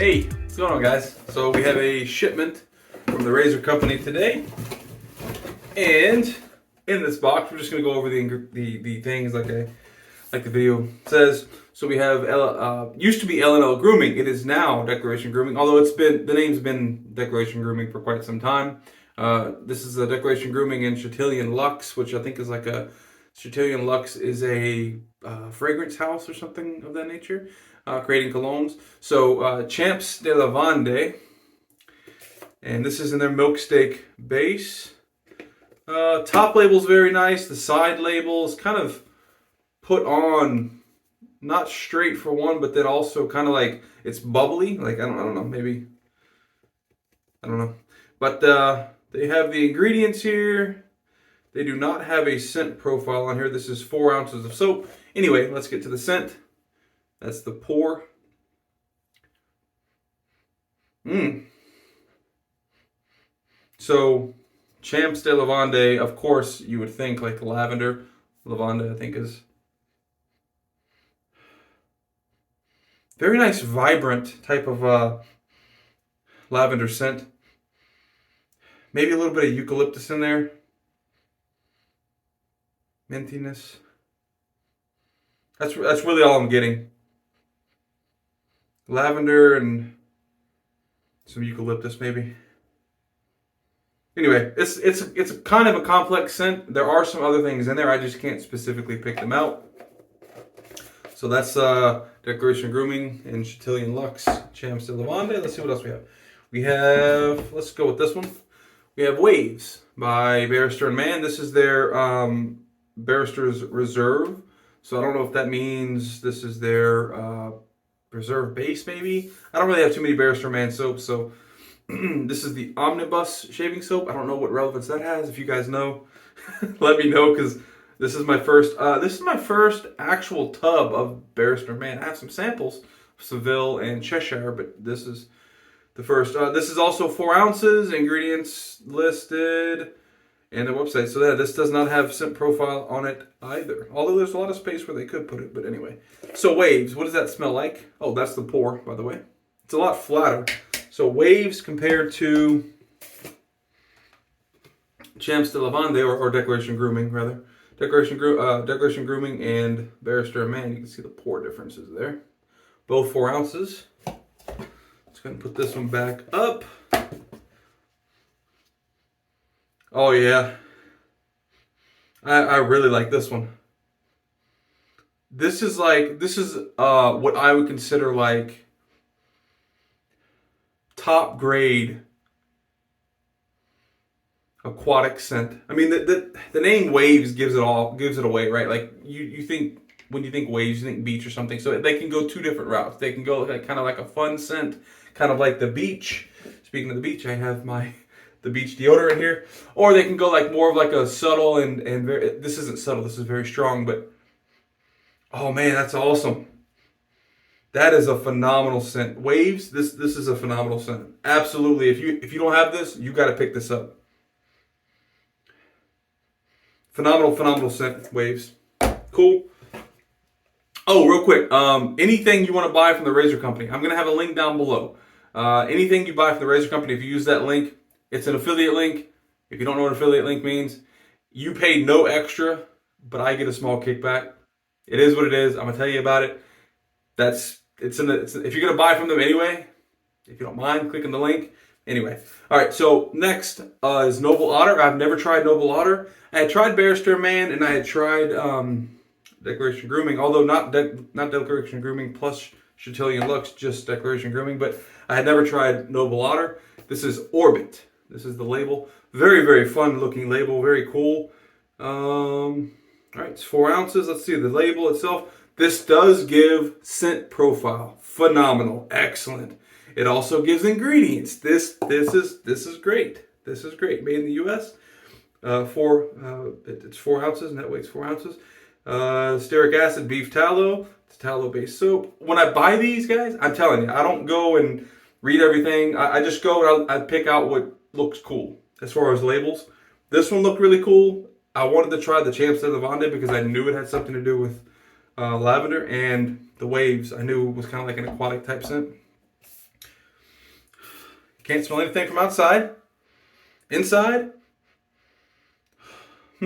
Hey, what's going on, guys? So we have a shipment from the Razor Company today, and in this box, we're just gonna go over the things like the video says. So we have used to be L&L Grooming. It is now Declaration Grooming, although the name's been Declaration Grooming for quite some time. This is a Declaration Grooming in Chatillon Luxe, which I think is Chatillon Luxe is a fragrance house or something of that nature, creating colognes. So Champs de Lavande, and this is in their milk steak base. Top label's very nice. The side label's kind of put on, not straight for one, but then also kind of like it's bubbly. Like I don't know, maybe I don't know. But they have the ingredients here. They do not have a scent profile on here. This is 4 ounces of soap. Anyway, let's get to the scent. That's the pour. So, Champs de Lavande, of course, you would think like lavender. Lavanda, I think, is very nice, vibrant type of lavender scent. Maybe a little bit of eucalyptus in there. Mintiness. That's really all I'm getting. Lavender and some eucalyptus, maybe. Anyway, it's kind of a complex scent. There are some other things in there. I just can't specifically pick them out. So that's Declaration Grooming in Chatillon Luxe, Champs de Lavande. Let's see what else we have. We have, let's go with this one. We have Waves by Barrister & Mann. This is their Barrister's Reserve. So I don't know if that means this is their Reserve base, maybe. I don't really have too many Barrister & Mann soaps, so this is the Omnibus shaving soap. I don't know what relevance that has. If you guys know, let me know, because this is my first actual tub of Barrister & Mann. I have some samples, Seville and Cheshire, but this is the first. This is also 4 ounces. Ingredients listed and the website. So yeah, this does not have scent profile on it either. Although there's a lot of space where they could put it. But anyway. So Waves, what does that smell like? Oh, that's the pour, by the way. It's a lot flatter. So Waves compared to Champs de Lavande, or Declaration Grooming, rather. Declaration Grooming and Barrister & Mann. You can see the pour differences there. Both 4 ounces. Let's go ahead and put this one back up. Oh yeah, I really like this one. This is what I would consider like top grade aquatic scent. I mean, the name Waves gives it away, right? Like you think, when you think waves, you think beach or something. So they can go 2 different routes. They can go like, kind of like a fun scent, kind of like the beach. Speaking of the beach, I have the beach deodorant here. Or they can go like more of like a subtle and very, this isn't subtle, this is very strong, but oh man, that's awesome. That is a phenomenal scent. Waves, this is a phenomenal scent. Absolutely. If you don't have this, you got to pick this up. Phenomenal scent, Waves. Cool. Oh, real quick, anything you want to buy from the Razor Company, I'm going to have a link down below. Anything you buy from the Razor Company, if you use that link, it's an affiliate link. If you don't know what an affiliate link means, you pay no extra, but I get a small kickback. It is what it is. I'm going to tell you about it. If you're going to buy from them anyway, if you don't mind clicking the link. Anyway, all right, so next is Noble Otter. I've never tried Noble Otter. I had tried Barrister & Mann, and I had tried Declaration Grooming, although not Declaration Grooming plus Chatillon Luxe, just Declaration Grooming, but I had never tried Noble Otter. This is Orbit. This is the label. Very, very fun looking label. Very cool. All right, it's 4 ounces. Let's see the label itself. This does give scent profile. Phenomenal. Excellent. It also gives ingredients. This is great. This is great. Made in the U.S. It's 4 ounces. Net weight's 4 ounces. Stearic acid, beef tallow. It's tallow-based soap. When I buy these, guys, I'm telling you, I don't go and read everything. I just go and I pick out what looks cool as far as labels. This one looked really cool. I wanted to try the Champs de Lavande because I knew it had something to do with lavender, and the Waves I knew was kind of like an aquatic type scent. Can't smell anything from outside. Inside? I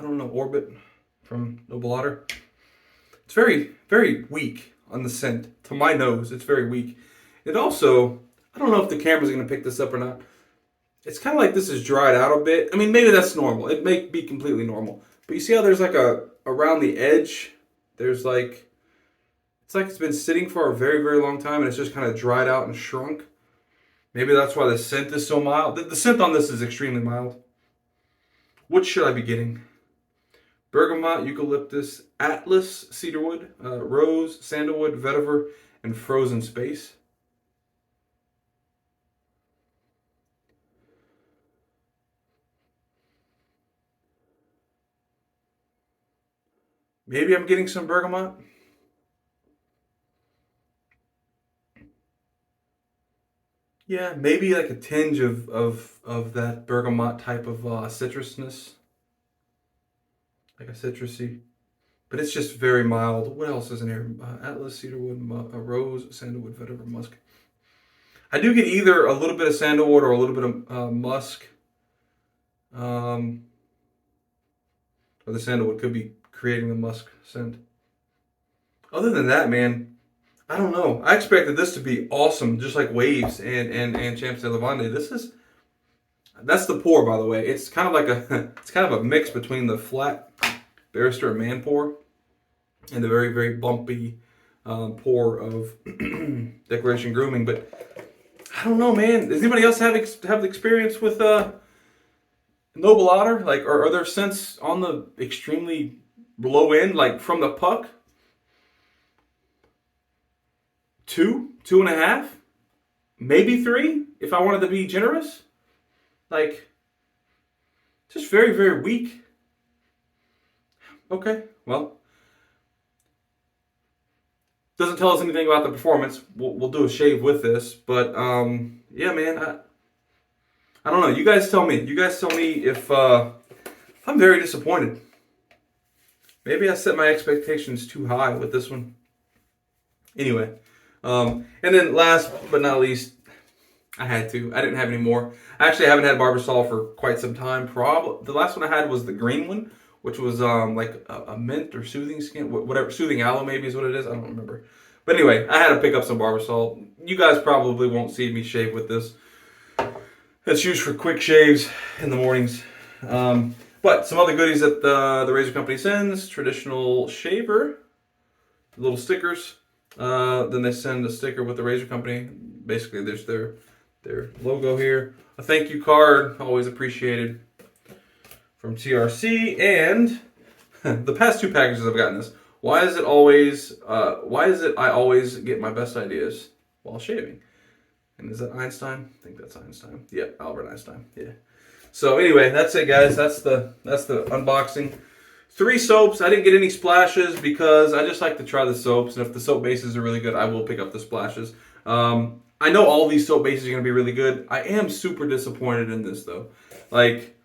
don't know. Orbit from Noble Otter. It's very, very weak on the scent. To my nose, it's very weak. It also, I don't know if the camera's going to pick this up or not. It's kind of like this is dried out a bit. I mean, maybe that's normal. It may be completely normal. But you see how there's like around the edge, there's like, it's like it's been sitting for a very, very long time and it's just kind of dried out and shrunk. Maybe that's why the scent is so mild. The scent on this is extremely mild. What should I be getting? Bergamot, eucalyptus, atlas, cedarwood, rose, sandalwood, vetiver, and frozen space. Maybe I'm getting some bergamot. Yeah, maybe like a tinge of that bergamot type of citrusness, like a citrusy. But it's just very mild. What else is in here? Atlas, cedarwood, rose, sandalwood, vetiver, musk. I do get either a little bit of sandalwood or a little bit of musk. Or the sandalwood could be creating the musk scent. Other than that, man, I don't know. I expected this to be awesome, just like Waves and Champs de Lavande. That's the pour, by the way. It's kind of like it's kind of a mix between the flat Barrister and Man pour and the very, very bumpy pour of Declaration Grooming. But I don't know, man. Does anybody else have the experience with Noble Otter? Like, are there scents on the extremely low end, like from the puck? 2.5, maybe 3, if I wanted to be generous. Like, just very, very weak. Okay, well, doesn't tell us anything about the performance. We'll do a shave with this, but yeah, man, I don't know. You guys tell me. You guys tell me if I'm very disappointed. Maybe I set my expectations too high with this one. Anyway, and then last but not least, I had to. I didn't have any more. I actually haven't had Barbasol for quite some time. Probably the last one I had was the green one, which was like a mint or soothing skin, whatever, soothing aloe maybe is what it is. I don't remember. But anyway, I had to pick up some Barbasol. You guys probably won't see me shave with this. It's used for quick shaves in the mornings. But some other goodies that the Razor Company sends: traditional shaver, little stickers. Then they send a sticker with the Razor Company. Basically, there's their logo here. A thank you card, always appreciated, from TRC. And the past 2 packages I've gotten this. Why is it I always get my best ideas while shaving? And is that Einstein? I think that's Einstein. Yeah, Albert Einstein. Yeah. So anyway, that's it, guys. That's the unboxing. 3 soaps. I didn't get any splashes because I just like to try the soaps, and if the soap bases are really good, I will pick up the splashes. I know all these soap bases are going to be really good. I am super disappointed in this, though. Like,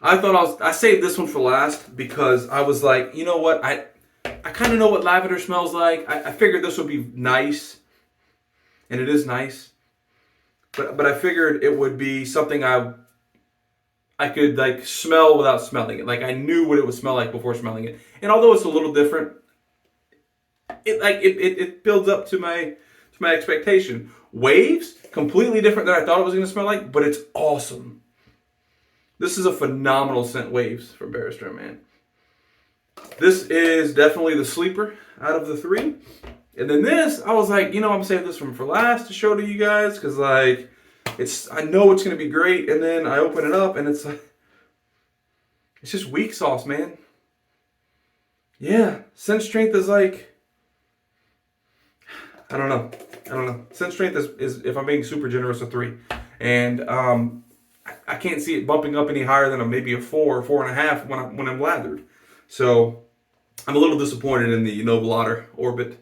I thought I saved this one for last because I was like, you know what? I kind of know what lavender smells like. I figured this would be nice, and it is nice. But I figured it would be something I could like smell without smelling it. Like I knew what it would smell like before smelling it. And although it's a little different, it builds up to my expectation. Waves, completely different than I thought it was going to smell like, but it's awesome. This is a phenomenal scent, Waves from Barrister, man. This is definitely the sleeper out of the 3. And then this, I was like, I'm saving this one for last to show to you guys because like I know it's going to be great, and then I open it up and it's like it's just weak sauce, man. Yeah, scent strength is like I don't know. Scent strength is if I'm being super generous, a 3. And I can't see it bumping up any higher than maybe a 4 or 4.5 when I'm lathered. So I'm a little disappointed in the Noble Otter Orbit.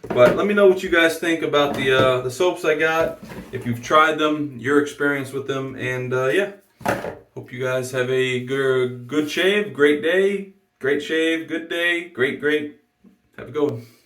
But let me know what you guys think about the soaps I got. If you've tried them, your experience with them, and yeah. Hope you guys have a good shave, great day, great shave, good day, great. Have a good one.